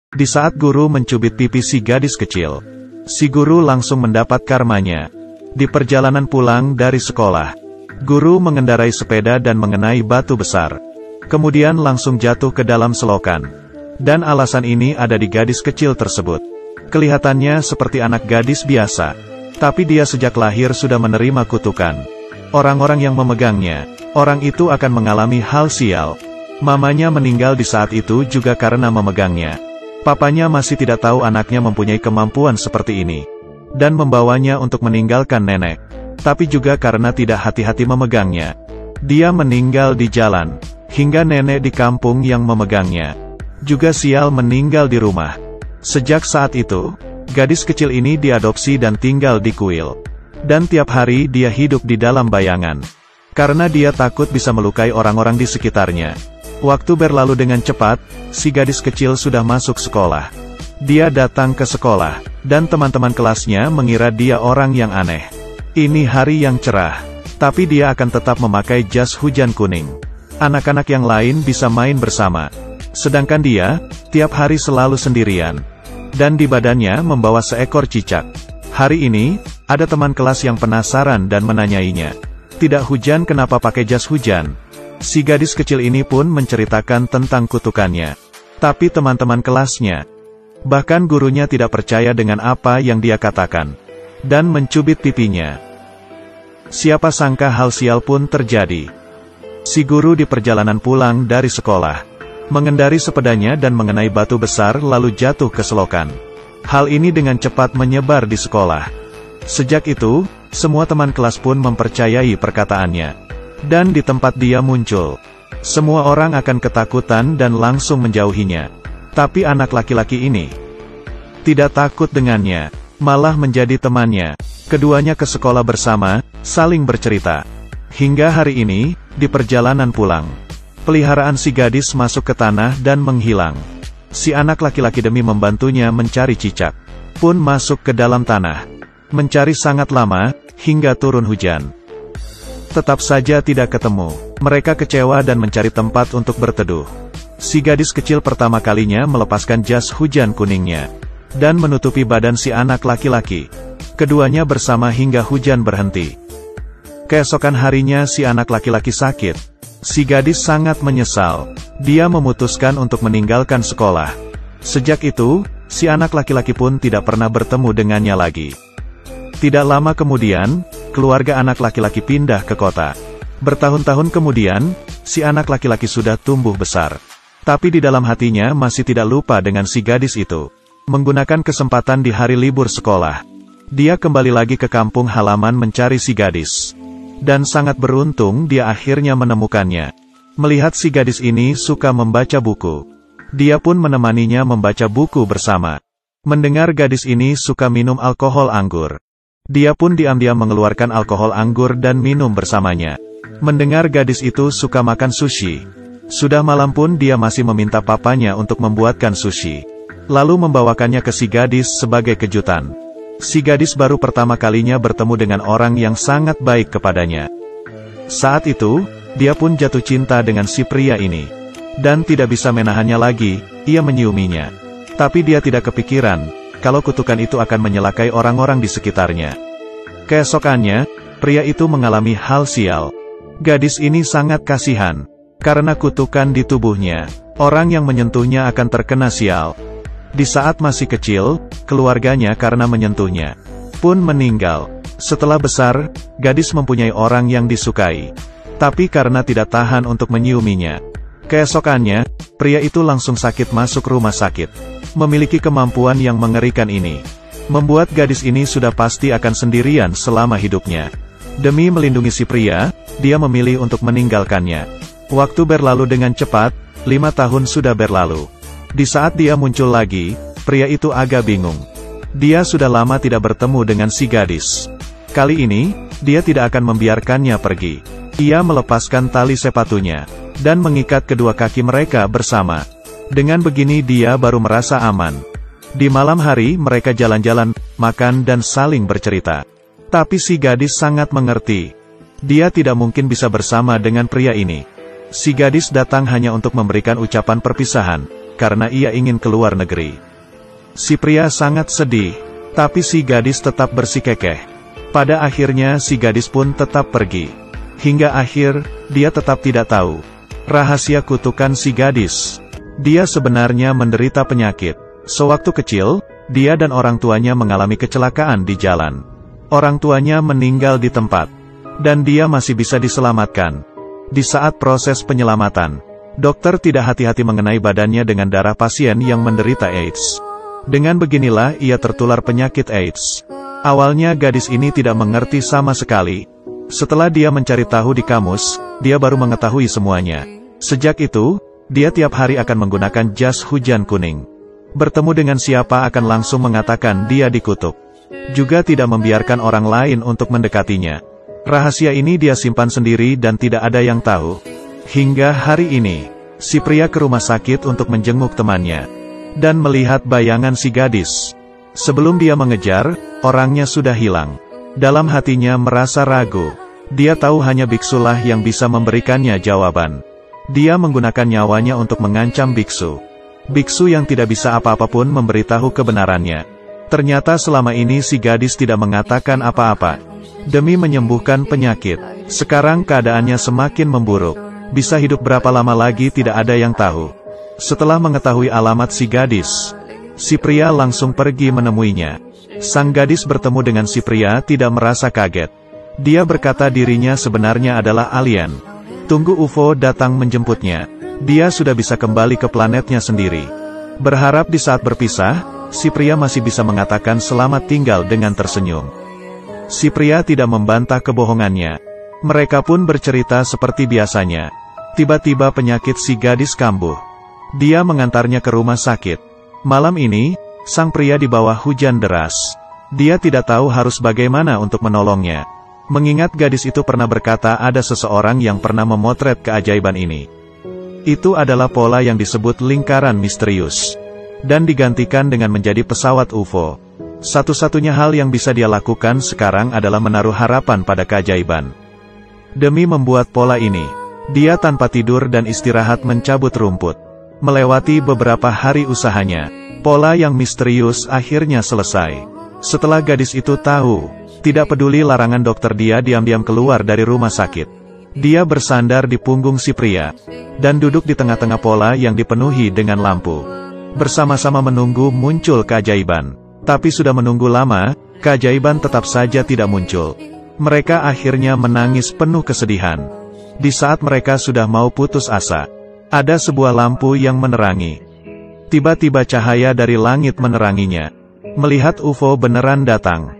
Di saat guru mencubit pipi si gadis kecil, si guru langsung mendapat karmanya. Di perjalanan pulang dari sekolah, guru mengendarai sepeda dan mengenai batu besar. Kemudian langsung jatuh ke dalam selokan. Dan alasan ini ada di gadis kecil tersebut. Kelihatannya seperti anak gadis biasa, tapi dia sejak lahir sudah menerima kutukan. Orang-orang yang memegangnya, orang itu akan mengalami hal sial. Mamanya meninggal di saat itu juga karena memegangnya. Papanya masih tidak tahu anaknya mempunyai kemampuan seperti ini, dan membawanya untuk meninggalkan nenek. Tapi juga karena tidak hati-hati memegangnya, dia meninggal di jalan, hingga nenek di kampung yang memegangnya juga sial meninggal di rumah. Sejak saat itu, gadis kecil ini diadopsi dan tinggal di kuil. Dan tiap hari dia hidup di dalam bayangan, karena dia takut bisa melukai orang-orang di sekitarnya. Waktu berlalu dengan cepat, si gadis kecil sudah masuk sekolah. Dia datang ke sekolah, dan teman-teman kelasnya mengira dia orang yang aneh. Ini hari yang cerah, tapi dia akan tetap memakai jas hujan kuning. Anak-anak yang lain bisa main bersama, sedangkan dia, tiap hari selalu sendirian. Dan di badannya membawa seekor cicak. Hari ini, ada teman kelas yang penasaran dan menanyainya, "Tidak hujan, kenapa pakai jas hujan?" Si gadis kecil ini pun menceritakan tentang kutukannya. Tapi teman-teman kelasnya, bahkan gurunya tidak percaya dengan apa yang dia katakan, dan mencubit pipinya. Siapa sangka hal sial pun terjadi. Si guru di perjalanan pulang dari sekolah, mengendari sepedanya dan mengenai batu besar lalu jatuh ke selokan. Hal ini dengan cepat menyebar di sekolah. Sejak itu, semua teman kelas pun mempercayai perkataannya. Dan di tempat dia muncul, semua orang akan ketakutan dan langsung menjauhinya. Tapi anak laki-laki ini tidak takut dengannya, malah menjadi temannya. Keduanya ke sekolah bersama, saling bercerita. Hingga hari ini, di perjalanan pulang, peliharaan si gadis masuk ke tanah dan menghilang. Si anak laki-laki demi membantunya mencari cicak, pun masuk ke dalam tanah. Mencari sangat lama, hingga turun hujan. Tetap saja tidak ketemu. Mereka kecewa dan mencari tempat untuk berteduh. Si gadis kecil pertama kalinya melepaskan jas hujan kuningnya, dan menutupi badan si anak laki-laki. Keduanya bersama hingga hujan berhenti. Keesokan harinya si anak laki-laki sakit. Si gadis sangat menyesal. Dia memutuskan untuk meninggalkan sekolah. Sejak itu, si anak laki-laki pun tidak pernah bertemu dengannya lagi. Tidak lama kemudian, keluarga anak laki-laki pindah ke kota. Bertahun-tahun kemudian, si anak laki-laki sudah tumbuh besar. Tapi di dalam hatinya masih tidak lupa dengan si gadis itu. Menggunakan kesempatan di hari libur sekolah, dia kembali lagi ke kampung halaman mencari si gadis. Dan sangat beruntung dia akhirnya menemukannya. Melihat si gadis ini suka membaca buku, dia pun menemaninya membaca buku bersama. Mendengar gadis ini suka minum alkohol anggur, dia pun diam-diam mengeluarkan alkohol anggur dan minum bersamanya. Mendengar gadis itu suka makan sushi, sudah malam pun dia masih meminta papanya untuk membuatkan sushi, lalu membawakannya ke si gadis sebagai kejutan. Si gadis baru pertama kalinya bertemu dengan orang yang sangat baik kepadanya. Saat itu, dia pun jatuh cinta dengan si pria ini. Dan tidak bisa menahannya lagi, ia menyiuminya. Tapi dia tidak kepikiran, kalau kutukan itu akan menyelakai orang-orang di sekitarnya. Keesokannya, pria itu mengalami hal sial. Gadis ini sangat kasihan, karena kutukan di tubuhnya. Orang yang menyentuhnya akan terkena sial. Di saat masih kecil, keluarganya karena menyentuhnya pun meninggal. Setelah besar, gadis mempunyai orang yang disukai, tapi karena tidak tahan untuk menyiuminya. Keesokannya, pria itu langsung sakit masuk rumah sakit. Memiliki kemampuan yang mengerikan ini, membuat gadis ini sudah pasti akan sendirian selama hidupnya. Demi melindungi si pria, dia memilih untuk meninggalkannya. Waktu berlalu dengan cepat, 5 tahun sudah berlalu. Di saat dia muncul lagi, pria itu agak bingung. Dia sudah lama tidak bertemu dengan si gadis. Kali ini, dia tidak akan membiarkannya pergi. Ia melepaskan tali sepatunya, dan mengikat kedua kaki mereka bersama. Dengan begini dia baru merasa aman. Di malam hari mereka jalan-jalan, makan dan saling bercerita. Tapi si gadis sangat mengerti. Dia tidak mungkin bisa bersama dengan pria ini. Si gadis datang hanya untuk memberikan ucapan perpisahan. karena ia ingin keluar negeri. Si pria sangat sedih, tapi si gadis tetap bersikukuh. Pada akhirnya si gadis pun tetap pergi. Hingga akhir, dia tetap tidak tahu rahasia kutukan si gadis. Dia sebenarnya menderita penyakit. Sewaktu kecil, dia dan orang tuanya mengalami kecelakaan di jalan. Orang tuanya meninggal di tempat, dan dia masih bisa diselamatkan. Di saat proses penyelamatan, dokter tidak hati-hati mengenai badannya dengan darah pasien yang menderita AIDS. Dengan beginilah ia tertular penyakit AIDS. Awalnya gadis ini tidak mengerti sama sekali. Setelah dia mencari tahu di kamus, dia baru mengetahui semuanya. Sejak itu, dia tiap hari akan menggunakan jas hujan kuning. Bertemu dengan siapa akan langsung mengatakan dia dikutuk. Juga tidak membiarkan orang lain untuk mendekatinya. Rahasia ini dia simpan sendiri dan tidak ada yang tahu. Hingga hari ini, si pria ke rumah sakit untuk menjenguk temannya. Dan melihat bayangan si gadis. Sebelum dia mengejar, orangnya sudah hilang. Dalam hatinya merasa ragu. Dia tahu hanya biksulah yang bisa memberikannya jawaban. Dia menggunakan nyawanya untuk mengancam biksu. Biksu yang tidak bisa apa-apa pun memberitahu kebenarannya. Ternyata selama ini si gadis tidak mengatakan apa-apa. Demi menyembuhkan penyakit, sekarang keadaannya semakin memburuk. Bisa hidup berapa lama lagi tidak ada yang tahu. Setelah mengetahui alamat si gadis, si pria langsung pergi menemuinya. Sang gadis bertemu dengan si pria tidak merasa kaget. Dia berkata dirinya sebenarnya adalah alien. Tunggu UFO datang menjemputnya. Dia sudah bisa kembali ke planetnya sendiri. Berharap di saat berpisah, si pria masih bisa mengatakan selamat tinggal dengan tersenyum. Si pria tidak membantah kebohongannya. Mereka pun bercerita seperti biasanya. Tiba-tiba penyakit si gadis kambuh. Dia mengantarnya ke rumah sakit. Malam ini, sang pria di bawah hujan deras. Dia tidak tahu harus bagaimana untuk menolongnya. Mengingat gadis itu pernah berkata ada seseorang yang pernah memotret keajaiban ini. Itu adalah pola yang disebut lingkaran misterius. Dan digantikan dengan menjadi pesawat UFO. Satu-satunya hal yang bisa dia lakukan sekarang adalah menaruh harapan pada keajaiban. Demi membuat pola ini, dia tanpa tidur dan istirahat mencabut rumput. Melewati beberapa hari usahanya, pola yang misterius akhirnya selesai. Setelah gadis itu tahu, tidak peduli larangan dokter, dia diam-diam keluar dari rumah sakit. Dia bersandar di punggung si pria, dan duduk di tengah-tengah pola yang dipenuhi dengan lampu. Bersama-sama menunggu muncul keajaiban. Tapi sudah menunggu lama, keajaiban tetap saja tidak muncul. Mereka akhirnya menangis penuh kesedihan. Di saat mereka sudah mau putus asa, ada sebuah lampu yang menerangi. Tiba-tiba cahaya dari langit meneranginya. Melihat UFO beneran datang.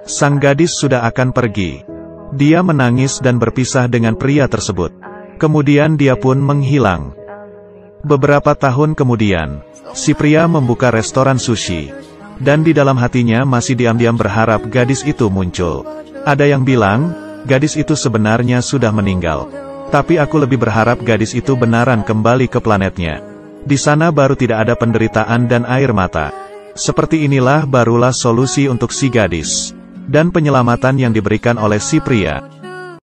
Sang gadis sudah akan pergi. Dia menangis dan berpisah dengan pria tersebut. Kemudian dia pun menghilang. Beberapa tahun kemudian, si pria membuka restoran sushi. Dan di dalam hatinya masih diam-diam berharap gadis itu muncul. Ada yang bilang, gadis itu sebenarnya sudah meninggal. Tapi aku lebih berharap gadis itu benaran kembali ke planetnya. Di sana baru tidak ada penderitaan dan air mata. Seperti inilah barulah solusi untuk si gadis. Dan penyelamatan yang diberikan oleh si pria.